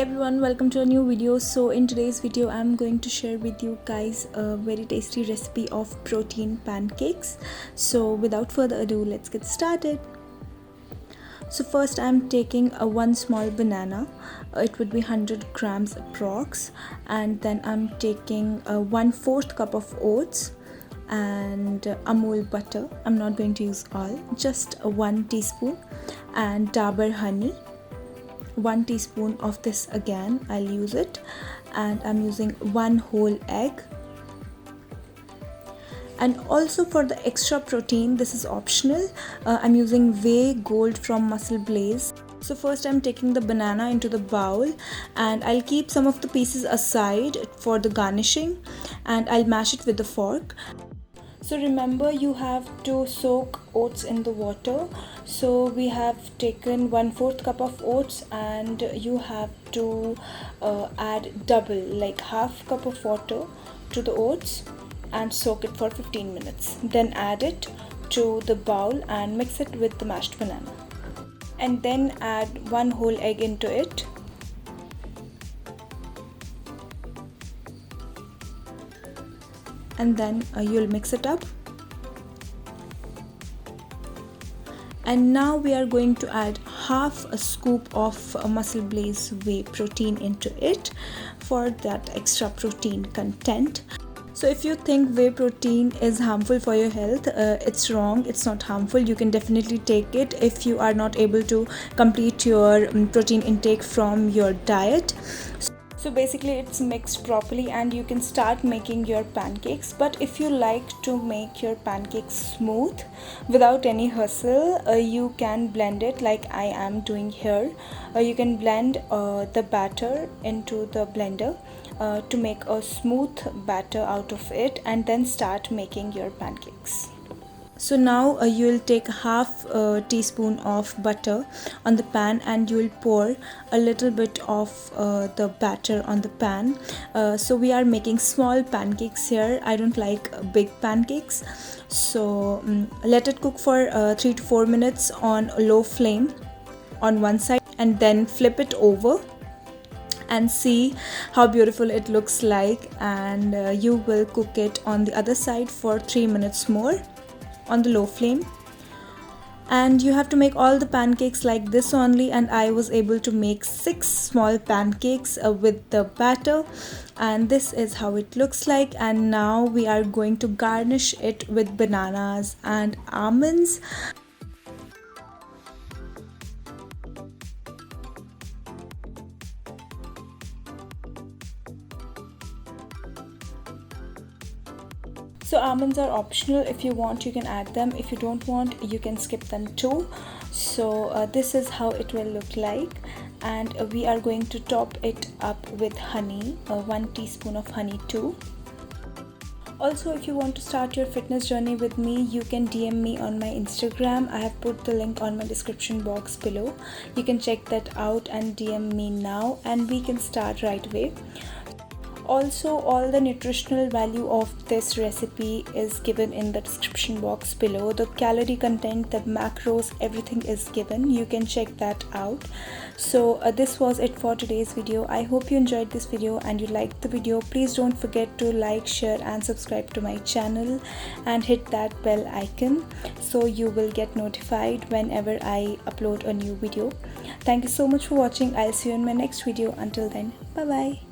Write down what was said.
everyone, welcome to a new video. So in today's video I'm going to share with you guys a very tasty recipe of protein pancakes. So without further ado, let's get started. So first I'm taking a one small banana. It would be 100 grams approx, and then I'm taking a 1/4 cup of oats and Amul butter. I'm not going to use all, just 1 teaspoon, and dabur honey. 1 teaspoon of this again, I'll use it, and I'm using 1 whole egg. And also for the extra protein, this is optional, I'm using whey gold from Muscle Blaze. So first I'm taking the banana into the bowl, and I'll keep some of the pieces aside for the garnishing, and I'll mash it with the fork. So remember, you have to soak oats in the water. So we have taken 1/4 cup of oats, and you have to add double, like half cup of water to the oats, and soak it for 15 minutes. Then add it to the bowl and mix it with the mashed banana, and then add 1 whole egg into it. And then you'll mix it up. And now we are going to add half a scoop of Muscle Blaze whey protein into it for that extra protein content. So if you think whey protein is harmful for your health, it's wrong. It's not harmful. You can definitely take it if you are not able to complete your protein intake from your diet. So basically it's mixed properly, and you can start making your pancakes. But if you like to make your pancakes smooth without any hustle, you can blend it like I am doing here. You can blend the batter into the blender to make a smooth batter out of it, and then start making your pancakes. So now you will take half a teaspoon of butter on the pan, and you will pour a little bit of the batter on the pan. So we are making small pancakes here. I don't like big pancakes. So let it cook for 3 to 4 minutes on a low flame on one side, and then flip it over and see how beautiful it looks like. And you will cook it on the other side for 3 minutes more on the low flame. And you have to make all the pancakes like this only, and I was able to make 6 small pancakes with the batter, and this is how it looks like. And now we are going to garnish it with bananas and almonds. So almonds are optional. If you want, you can add them. If you don't want, you can skip them too. So this is how it will look like, and we are going to top it up with honey, 1 teaspoon of honey too. Also, if you want to start your fitness journey with me, you can DM me on my Instagram. I have put the link on my description box below. You can check that out and DM me now, and we can start right away. Also, all the nutritional value of this recipe is given in the description box below. The calorie content, the macros, everything is given. You can check that out. So this was it for today's video. I hope you enjoyed this video and you liked the video. Please don't forget to like, share and subscribe to my channel, and hit that bell icon so you will get notified whenever I upload a new video. Thank you so much for watching. I'll see you in my next video. Until then, bye bye.